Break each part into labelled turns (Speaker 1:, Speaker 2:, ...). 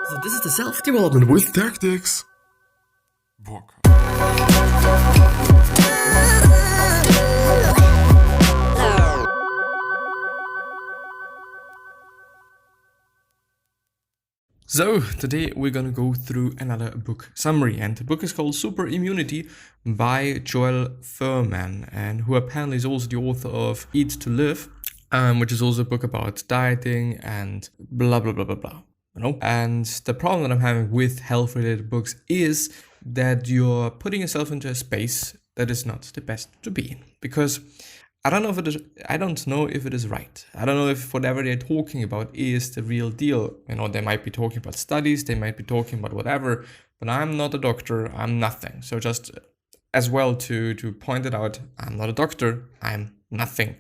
Speaker 1: So this is the self-development with tactics book. So today we're gonna go through another book summary, and the book is called Super Immunity by Joel Fuhrman, and who apparently is also the author of Eat to Live, which is also a book about dieting and blah blah blah blah blah. You know? And the problem that I'm having with health-related books is that you're putting yourself into a space that is not the best to be in, because I don't know if it is right. I don't know if whatever they're talking about is the real deal. You know, they might be talking about studies, they might be talking about whatever, but I'm not a doctor, I'm nothing. So just as well to point it out, I'm not a doctor, I'm nothing.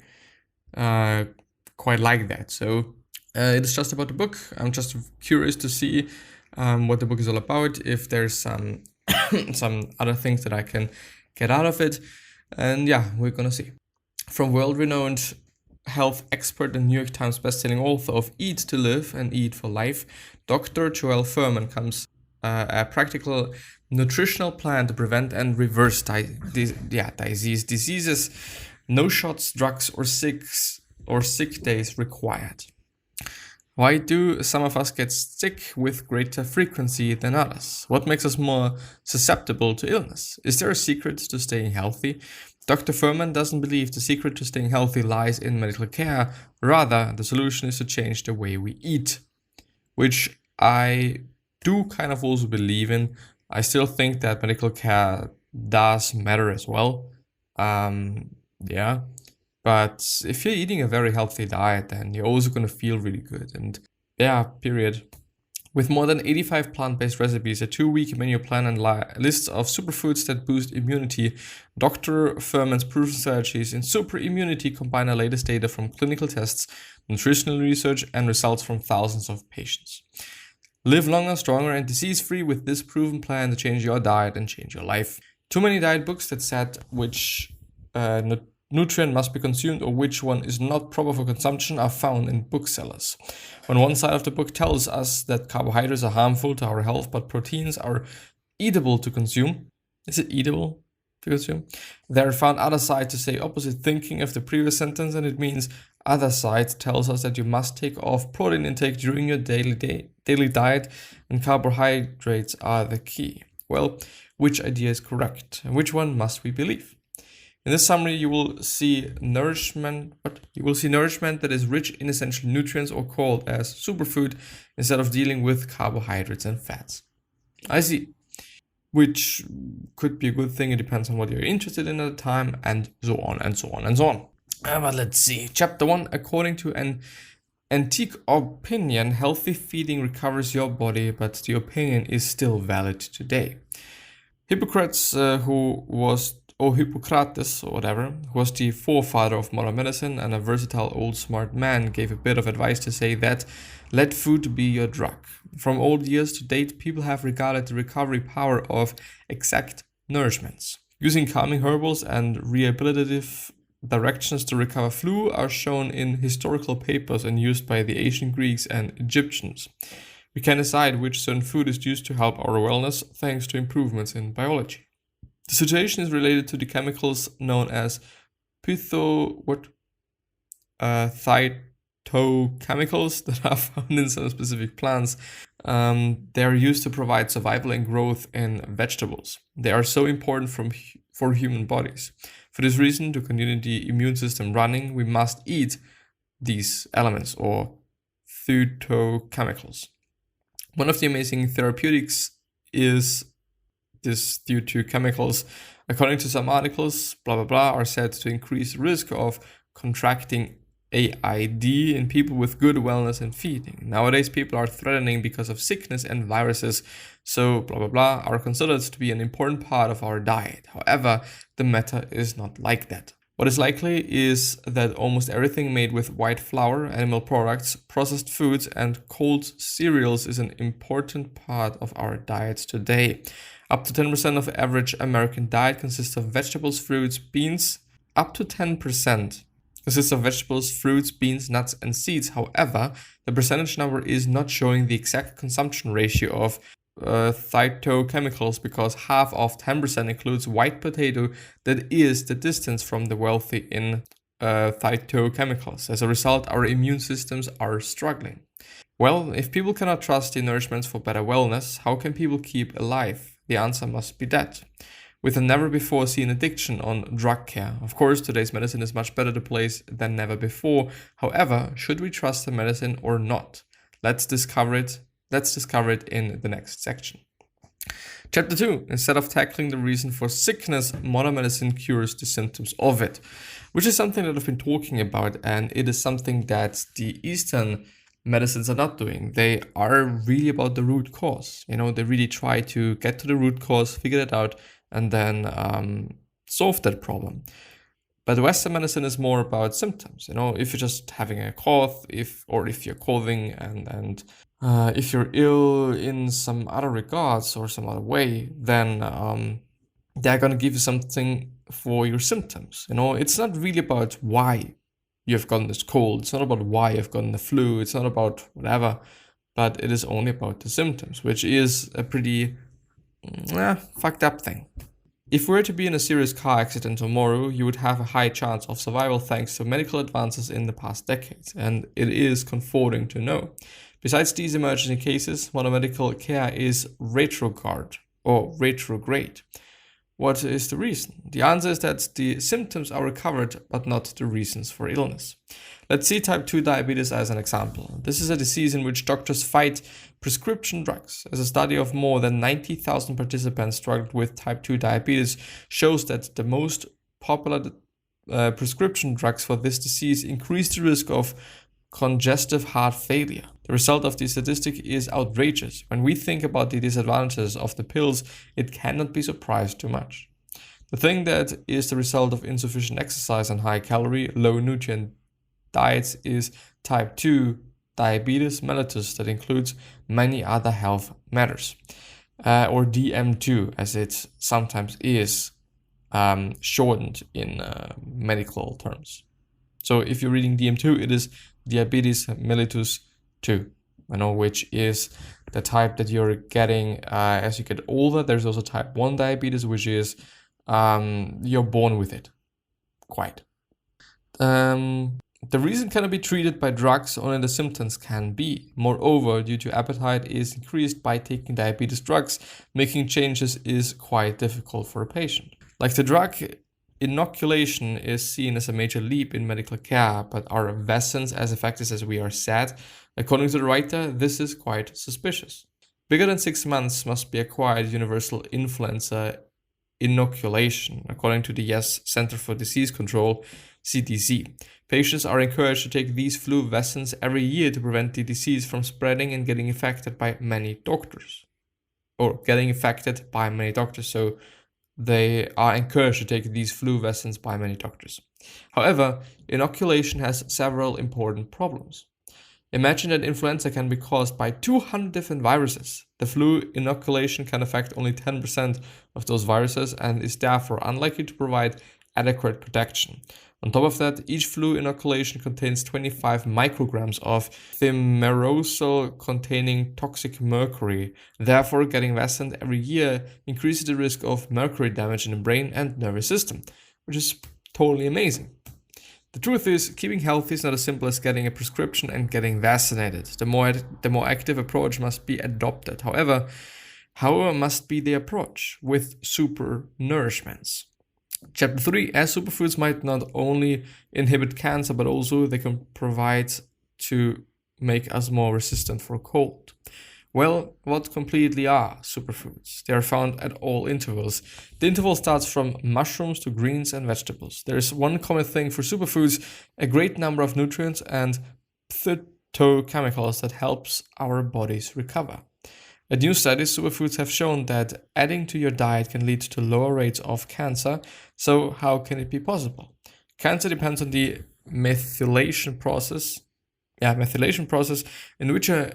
Speaker 1: Quite like that. So it's just about the book. I'm just curious to see what the book is all about, if there's some other things that I can get out of it. And yeah, we're gonna see. From world-renowned health expert and New York Times bestselling author of Eat to Live and Eat for Life, Dr. Joel Fuhrman comes a practical nutritional plan to prevent and reverse diseases. No shots, drugs, or sick days required. Why do some of us get sick with greater frequency than others? What makes us more susceptible to illness? Is there a secret to staying healthy? Dr. Fuhrman doesn't believe the secret to staying healthy lies in medical care. Rather, the solution is to change the way we eat, which I do kind of also believe in. I still think that medical care does matter as well. Yeah. But if you're eating a very healthy diet, then you're also going to feel really good. And yeah, period. With more than 85 plant-based recipes, a 2-week menu plan, and lists of superfoods that boost immunity, Dr. Fuhrman's proven strategies in super immunity combine the latest data from clinical tests, nutritional research, and results from thousands of patients. Live longer, stronger, and disease-free with this proven plan to change your diet and change your life. Too many diet books that said which nutrient must be consumed or which one is not proper for consumption are found in booksellers. When one side of the book tells us that carbohydrates are harmful to our health, but proteins are eatable to consume, is it eatable to consume? There are found other sides to say opposite thinking of the previous sentence, and it means other side tells us that you must take off protein intake during your daily diet, and carbohydrates are the key. Well, which idea is correct? And which one must we believe? In this summary, you will see nourishment that is rich in essential nutrients, or called as superfood, instead of dealing with carbohydrates and fats. I see. Which could be a good thing. It depends on what you're interested in at the time, and so on and so on and so on. But let's see. Chapter 1. According to an antique opinion, healthy feeding recovers your body, but the opinion is still valid today. Hippocrates, Hippocrates, or whatever, who was the forefather of modern medicine and a versatile old smart man, gave a bit of advice to say that let food be your drug. From old years to date, people have regarded the recovery power of exact nourishments. Using calming herbals and rehabilitative directions to recover flu are shown in historical papers and used by the ancient Greeks and Egyptians. We can decide which certain food is used to help our wellness thanks to improvements in biology. The situation is related to the chemicals known as phytochemicals that are found in some specific plants. They are used to provide survival and growth in vegetables. They are so important for human bodies. For this reason, to continue the immune system running, we must eat these elements, or phytochemicals. One of the amazing therapeutics is this due to chemicals, according to some articles, blah blah blah, are said to increase risk of contracting AID in people with good wellness and feeding. Nowadays, people are threatening because of sickness and viruses, so blah blah blah are considered to be an important part of our diet. However, the matter is not like that. What is likely is that almost everything made with white flour, animal products, processed foods, and cold cereals is an important part of our diets today. Up to 10% of the average American diet consists of vegetables, fruits, beans. Up to 10% consists of vegetables, fruits, beans, nuts, and seeds. However, the percentage number is not showing the exact consumption ratio of phytochemicals, because half of 10% includes white potato, that is the distance from the wealthy in phytochemicals. As a result, our immune systems are struggling. Well, if people cannot trust the nourishments for better wellness, how can people keep alive? The answer must be that. With a never-before-seen addiction on drug care. Of course, today's medicine is much better to place than never before. However, should we trust the medicine or not? Let's discover it in the next section. Chapter 2. Instead of tackling the reason for sickness, modern medicine cures the symptoms of it. Which is something that I've been talking about, and it is something that the Eastern medicines are not doing. They are really about the root cause. They really try to get to the root cause, figure it out, and then solve that problem. But Western medicine is more about symptoms. If you're just having a cough, if you're coughing, and if you're ill in some other regards or some other way, then they're gonna give you something for your symptoms. It's not really about why you've gotten this cold. It's not about why you've gotten the flu. It's not about whatever, but it is only about the symptoms, which is a pretty fucked up thing. If we were to be in a serious car accident tomorrow, you would have a high chance of survival thanks to medical advances in the past decades, and it is comforting to know. Besides these emergency cases, modern medical care is retrograde. What is the reason? The answer is that the symptoms are recovered, but not the reasons for illness. Let's see type 2 diabetes as an example. This is a disease in which doctors fight prescription drugs. As a study of more than 90,000 participants struggled with type 2 diabetes shows that the most popular prescription drugs for this disease increase the risk of congestive heart failure. The result of this statistic is outrageous. When we think about the disadvantages of the pills, it cannot be surprised too much. The thing that is the result of insufficient exercise and high calorie, low nutrient diets is type 2 diabetes mellitus, that includes many other health matters, or DM2 as it sometimes is shortened in medical terms. So if you're reading DM2, it is diabetes mellitus 2, which is the type that you're getting as you get older. There's also type 1 diabetes, which is you're born with it. The reason cannot be treated by drugs, only the symptoms can be. Moreover, due to appetite is increased by taking diabetes drugs, making changes is quite difficult for a patient. Like the drug inoculation is seen as a major leap in medical care, but are vaccines as effective as we are said? According to the writer, this is quite suspicious. Bigger than 6 months must be acquired universal influenza inoculation, according to the US Center for Disease Control, CDC. Patients are encouraged to take these flu vaccines every year to prevent the disease from spreading and getting infected by many doctors. So they are encouraged to take these flu vaccines by many doctors. However, inoculation has several important problems. Imagine that influenza can be caused by 200 different viruses. The flu inoculation can affect only 10% of those viruses and is therefore unlikely to provide adequate protection. On top of that, each flu inoculation contains 25 micrograms of thimerosal containing toxic mercury. Therefore, getting vaccinated every year increases the risk of mercury damage in the brain and nervous system, which is totally amazing. The truth is, keeping healthy is not as simple as getting a prescription and getting vaccinated. The more active approach must be adopted. However, must be the approach with super nourishments. Chapter 3, as superfoods might not only inhibit cancer, but also they can provide to make us more resistant for cold. Well, what completely are superfoods? They are found at all intervals. The interval starts from mushrooms to greens and vegetables. There is one common thing for superfoods, a great number of nutrients and phytochemicals that helps our bodies recover. At new studies, superfoods have shown that adding to your diet can lead to lower rates of cancer. So how can it be possible? Cancer depends on the methylation process in which a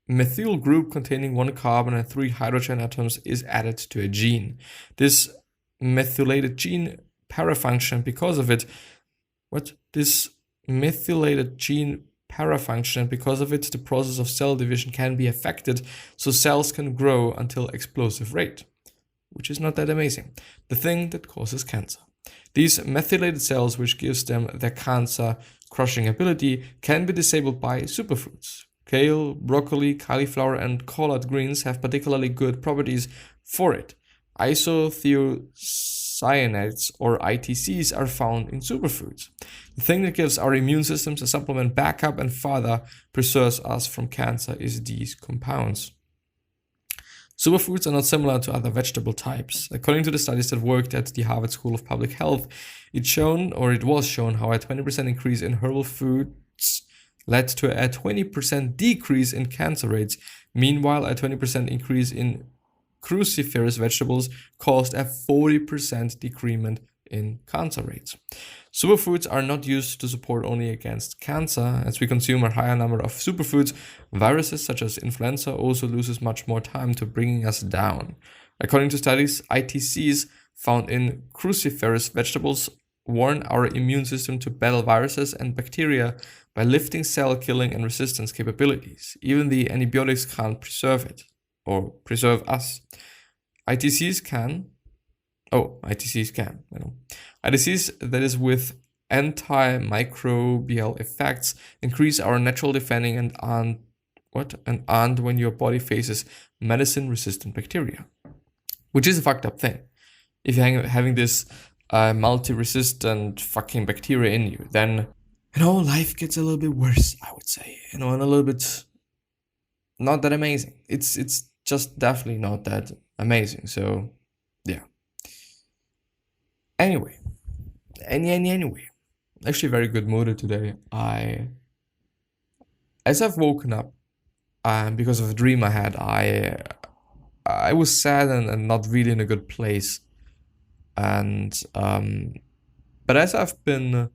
Speaker 1: methyl group containing 1 carbon and 3 hydrogen atoms is added to a gene. This methylated gene parafunction because of it this methylated gene parafunction, and because of it, the process of cell division can be affected, so cells can grow until explosive rate, which is not that amazing. The thing that causes cancer. These methylated cells, which gives them their cancer-crushing ability, can be disabled by superfoods. Kale, broccoli, cauliflower, and collard greens have particularly good properties for it. Isothiocyanates, or ITCs, are found in superfoods. The thing that gives our immune systems a supplement backup and further preserves us from cancer is these compounds. Superfoods are not similar to other vegetable types. According to the studies that worked at the Harvard School of Public Health, it was shown how a 20% increase in herbal foods led to a 20% decrease in cancer rates. Meanwhile, a 20% increase in cruciferous vegetables caused a 40% decrement in cancer rates. Superfoods are not used to support only against cancer. As we consume a higher number of superfoods, viruses such as influenza also loses much more time to bringing us down. According to studies, ITCs found in cruciferous vegetables warn our immune system to battle viruses and bacteria by lifting cell killing and resistance capabilities. Even the antibiotics can't preserve it, or preserve us. ITCs can, ITCs that is with antimicrobial effects increase our natural defending and aren't when your body faces medicine-resistant bacteria, which is a fucked up thing. If you're having this multi-resistant fucking bacteria in you, then life gets a little bit worse, I would say, and a little bit not that amazing. It's just definitely not that amazing. So yeah. Anyway, actually very good mood today. As I've woken up, because of a dream I had, I was sad and not really in a good place. And but as I've been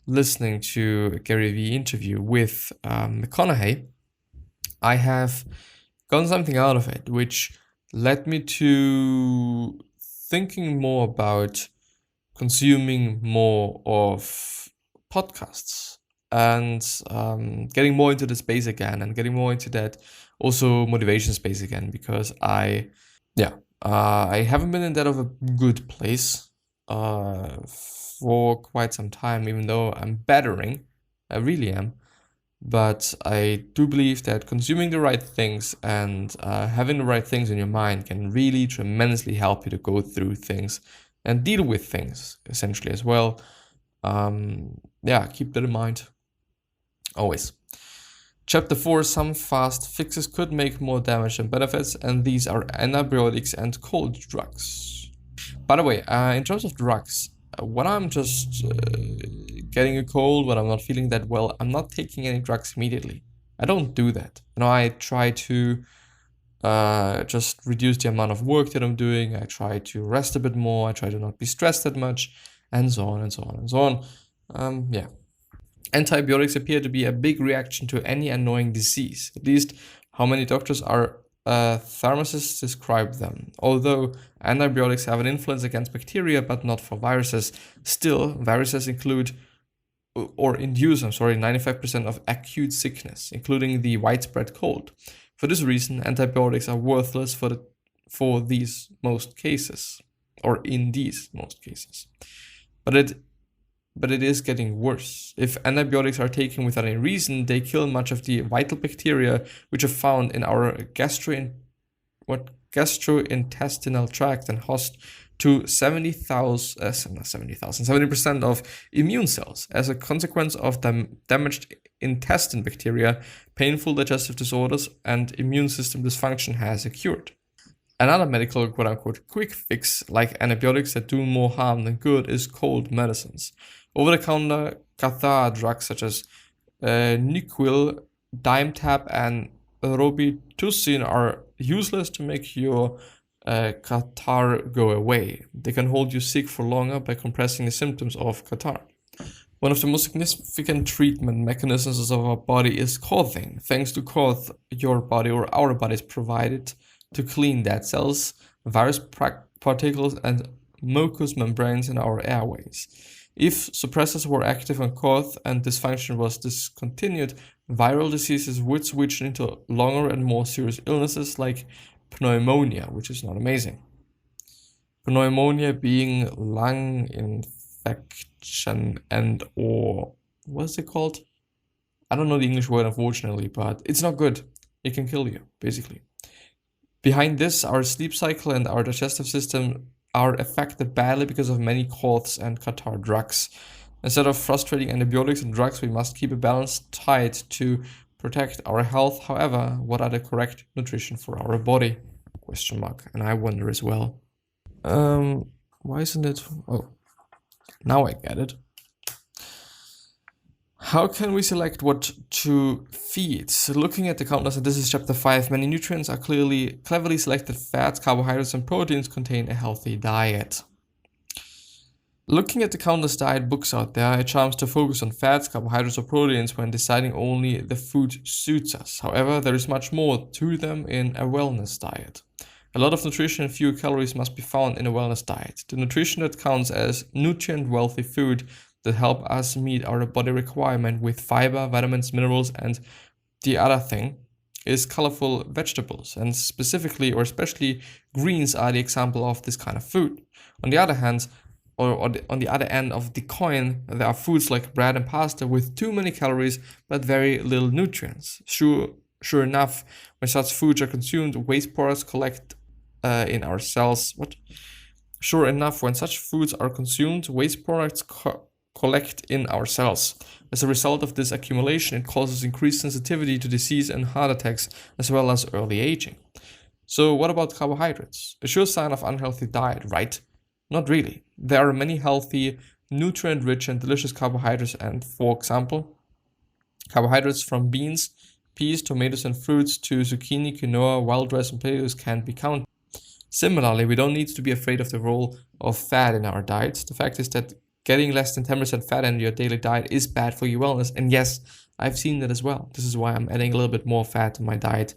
Speaker 1: listening to Gary Vee interview with McConaughey, I have gotten something out of it, which led me to thinking more about consuming more of podcasts and getting more into the space again, and getting more into that also motivation space again, because I haven't been in that of a good place for quite some time, even though I'm bettering. I really am. But I do believe that consuming the right things and having the right things in your mind can really tremendously help you to go through things and deal with things, essentially, as well. Keep that in mind. Always. Chapter 4, some fast fixes could make more damage than benefits, and these are antibiotics and cold drugs. By the way, in terms of drugs, when I'm just getting a cold, when I'm not feeling that well, I'm not taking any drugs immediately. I don't do that. I try to just reduce the amount of work that I'm doing. I try to rest a bit more. I try to not be stressed that much, and so on and so on and so on. Antibiotics appear to be a big reaction to any annoying disease. At least how many doctors are pharmacists describe them. Although antibiotics have an influence against bacteria, but not for viruses, still viruses induce 95% of acute sickness, including the widespread cold. For this reason, antibiotics are worthless for these most cases, or in these most cases. But it is getting worse. If antibiotics are taken without any reason, they kill much of the vital bacteria which are found in our gastrointestinal tract and host to 70% of immune cells. As a consequence of damaged intestine bacteria, painful digestive disorders, and immune system dysfunction has occurred. Another medical quote-unquote quick fix, like antibiotics that do more harm than good, is cold medicines. Over-the-counter cathar drugs such as Nyquil, Dimetapp, and Robitussin are useless to make your catarrh go away. They can hold you sick for longer by compressing the symptoms of catarrh. One of the most significant treatment mechanisms of our body is coughing. Thanks to cough, your body or our bodies provided to clean dead cells, virus particles, and mucous membranes in our airways. If suppressors were active on growth and this function was discontinued, viral diseases would switch into longer and more serious illnesses like pneumonia, which is not amazing. Pneumonia being lung infection and or what's it called? I don't know the English word, unfortunately, but it's not good. It can kill you, basically. Behind this, our sleep cycle and our digestive system are affected badly because of many coughs and catarrh drugs. Instead of frustrating antibiotics and drugs, we must keep a balanced diet to protect our health. However, what are the correct nutrition for our body? Question mark. And I wonder as well. Why isn't it? Oh, now I get it. How can we select what to feed? So looking at the counters, and this is chapter 5, many nutrients are cleverly selected. Fats, carbohydrates, and proteins contain a healthy diet. Looking at the countless diet books out there, it charms to focus on fats, carbohydrates, or proteins when deciding only the food suits us. However, there is much more to them in a wellness diet. A lot of nutrition and fewer calories must be found in a wellness diet. The nutrition that counts as nutrient-wealthy food that help us meet our body requirement with fiber, vitamins, minerals, and the other thing is colorful vegetables, and specifically or especially greens are the example of this kind of food. On the other hand, on the other end of the coin, there are foods like bread and pasta with too many calories but very little nutrients. Sure enough, when such foods are consumed, waste products collect in our cells. Sure enough, when such foods are consumed, waste products collect in our cells. As a result of this accumulation, it causes increased sensitivity to disease and heart attacks, as well as early aging. So what about carbohydrates? A sure sign of unhealthy diet, right? Not really. There are many healthy, nutrient-rich and delicious carbohydrates, and for example, carbohydrates from beans, peas, tomatoes and fruits to zucchini, quinoa, wild rice and potatoes can be counted. Similarly, we don't need to be afraid of the role of fat in our diets. The fact is that getting less than 10% fat in your daily diet is bad for your wellness. And yes, I've seen that as well. This is why I'm adding a little bit more fat to my diet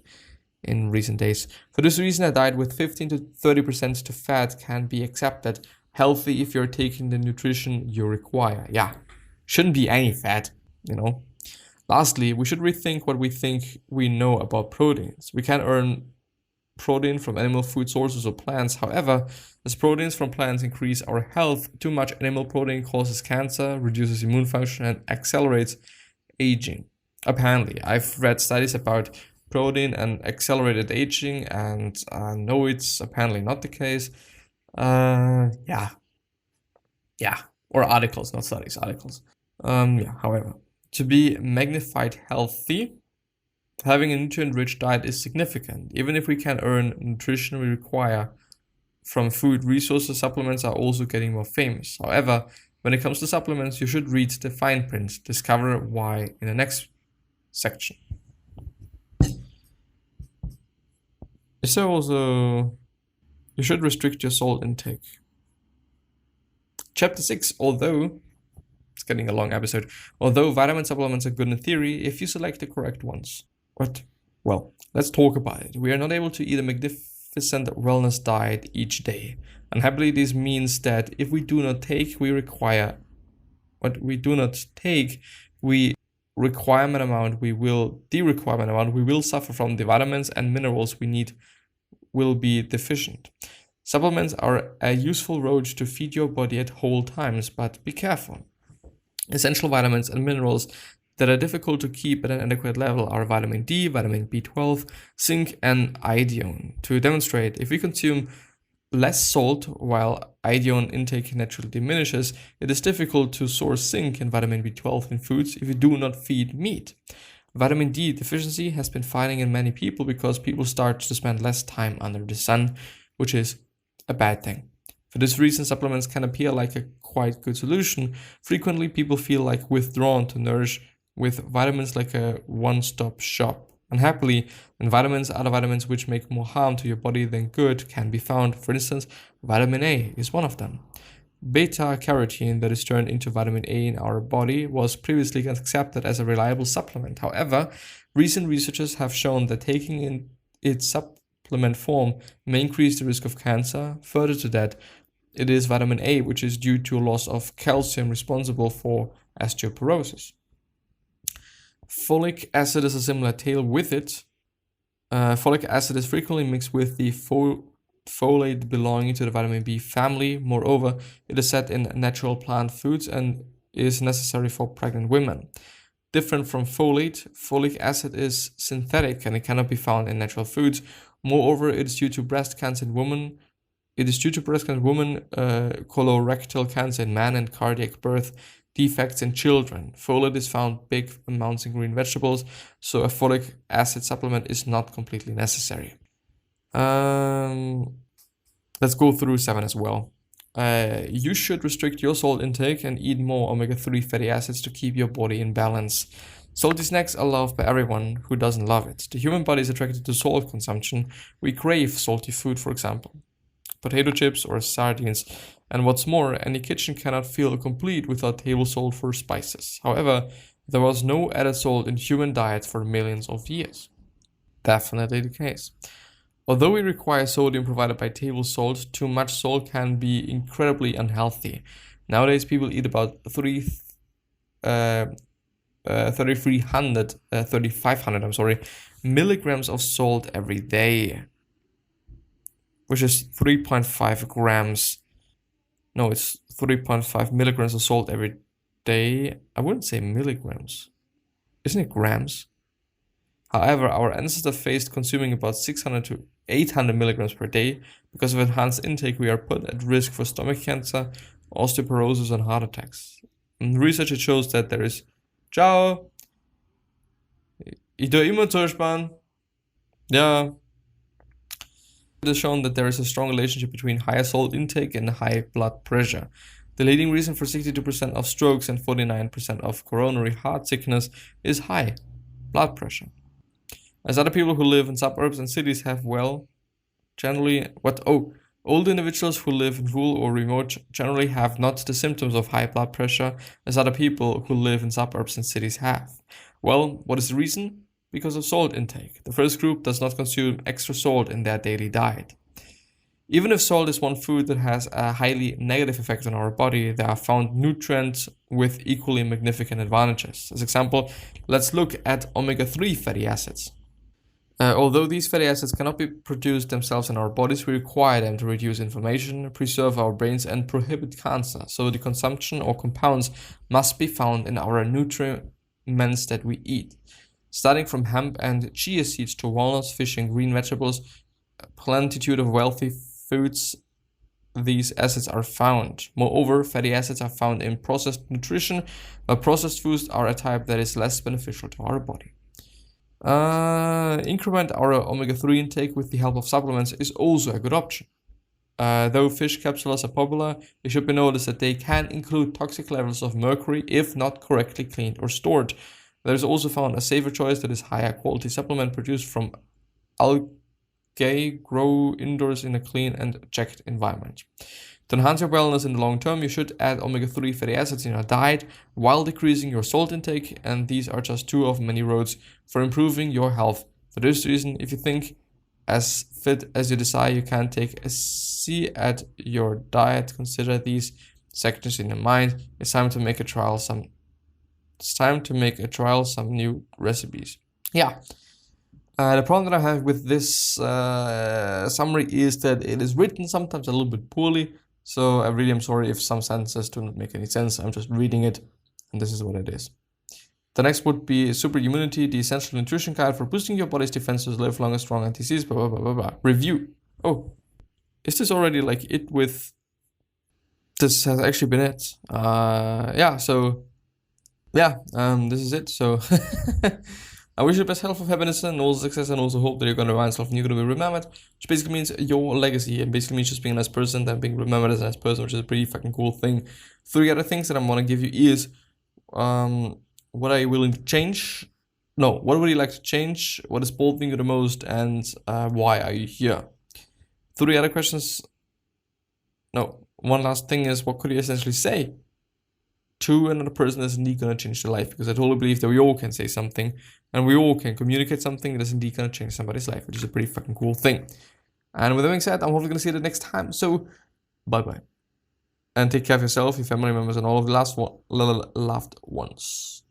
Speaker 1: in recent days. For this reason, a diet with 15 to 30% to fat can be accepted. Healthy if you're taking the nutrition you require. Yeah, shouldn't be any fat, you know. Lastly, we should rethink what we think we know about proteins. We can earn protein from animal food sources or plants. However, as proteins from plants increase our health, too much animal protein causes cancer, reduces immune function, and accelerates aging. Apparently, I've read studies about protein and accelerated aging, and no, it's apparently not the case. Or articles, not studies, articles. However, to be magnified healthy, having a nutrient-rich diet is significant. Even if we can earn nutrition we require from food, resources, supplements are also getting more famous. However, when it comes to supplements, you should read the fine print. Discover why in the next section. So also, you should restrict your salt intake. Chapter 6, although it's getting a long episode, although vitamin supplements are good in theory if you select the correct ones. What? Well, let's talk about it. We are not able to eat a magnificent wellness diet each day. Unhappily, this means that if we do not take, we require what we do not take, the requirement amount, we will suffer from the vitamins and minerals we need will be deficient. Supplements are a useful road to feed your body at all times, but be careful. Essential vitamins and minerals that are difficult to keep at an adequate level are vitamin D, vitamin B12, zinc, and iodine. To demonstrate, if we consume less salt while iodine intake naturally diminishes, it is difficult to source zinc and vitamin B12 in foods if you do not feed meat. Vitamin D deficiency has been finding in many people because people start to spend less time under the sun, which is a bad thing. For this reason, supplements can appear like a quite good solution. Frequently, people feel like withdrawn to nourish with vitamins like a one-stop shop. Unhappily, when other vitamins which make more harm to your body than good can be found. For instance, vitamin A is one of them. Beta-carotene that is turned into vitamin A in our body was previously accepted as a reliable supplement. However, recent researchers have shown that taking in its supplement form may increase the risk of cancer. Further to that, it is vitamin A, which is due to a loss of calcium responsible for osteoporosis. Folic acid is a similar tale with it. Folic acid is frequently mixed with the folate belonging to the vitamin B family. Moreover, it is said in natural plant foods and is necessary for pregnant women. Different from folate, folic acid is synthetic and it cannot be found in natural foods. Moreover, it is due to breast cancer in women. Colorectal cancer in men, and cardiac birth defects in children. Folate is found big amounts in green vegetables, so a folic acid supplement is not completely necessary. Let's go through 7 as well. You should restrict your salt intake and eat more omega-3 fatty acids to keep your body in balance. Salty snacks are loved by everyone who doesn't love it. The human body is attracted to salt consumption. We crave salty food, for example, potato chips or sardines. And what's more, any kitchen cannot feel complete without table salt for spices. However, there was no added salt in human diets for millions of years. Definitely the case. Although we require sodium provided by table salt, too much salt can be incredibly unhealthy. Nowadays, people eat about 3,500 milligrams of salt every day, which is 3.5 grams. No, it's 3.5 milligrams of salt every day. I wouldn't say milligrams. Isn't it grams? However, our ancestors faced consuming about 600 to 800 milligrams per day. Because of enhanced intake, we are put at risk for stomach cancer, osteoporosis, and heart attacks. In research, it shows that there is... Ciao! Ich tue immer zuspannen. Ja. It has shown that there is a strong relationship between higher salt intake and high blood pressure. The leading reason for 62% of strokes and 49% of coronary heart sickness is high blood pressure. As other people who live in suburbs and cities have old individuals who live in rural or remote generally have not the symptoms of high blood pressure as other people who live in suburbs and cities have. Well, what is the reason? Because of salt intake. The first group does not consume extra salt in their daily diet. Even if salt is one food that has a highly negative effect on our body, there are found nutrients with equally magnificent advantages. As example, let's look at omega-3 fatty acids. Although these fatty acids cannot be produced themselves in our bodies, we require them to reduce inflammation, preserve our brains, and prohibit cancer. So the consumption or compounds must be found in our nutriments that we eat. Starting from hemp and chia seeds to walnuts, fish, and green vegetables, a plenitude of wealthy foods, these acids are found. Moreover, fatty acids are found in processed nutrition, but processed foods are a type that is less beneficial to our body. Increment our omega-3 intake with the help of supplements is also a good option. Though fish capsules are popular, it should be noticed that they can include toxic levels of mercury if not correctly cleaned or stored. There is also found a safer choice that is higher quality supplement produced from algae grow indoors in a clean and checked environment. To enhance your wellness in the long term, you should add omega-3 fatty acids in your diet while decreasing your salt intake, and these are just 2 of many roads for improving your health. For this reason, if you think as fit as you desire, you can take a see at your diet. Consider these sections in your mind. It's time to make a trial some new recipes. Yeah. The problem that I have with this summary is that it is written sometimes a little bit poorly. So I really am sorry if some sentences do not make any sense. I'm just reading it, and this is what it is. The next would be Super Immunity, the essential nutrition guide for boosting your body's defenses to live longer, strong, anti-disease, blah, blah, blah, blah, blah. Review. Oh, is this already like it with... This has actually been it. This is it. So I wish you the best health, of happiness, and also success, and also hope that you're going to find yourself and you're going to be remembered, which basically means your legacy, and basically means just being a nice person, then being remembered as a nice person, which is a pretty fucking cool thing. 3 other things that I'm going to give you is, what are you willing to change? No, what would you like to change? What is bothering you the most, and why are you here? 3 other questions. No, one last thing is, what could you essentially say to another person that's indeed going to change their life? Because I totally believe that we all can say something and we all can communicate something that's indeed going to change somebody's life, which is a pretty fucking cool thing. And with that being said, I'm hopefully going to see you the next time. So, bye-bye. And take care of yourself, your family members, and all of the loved ones.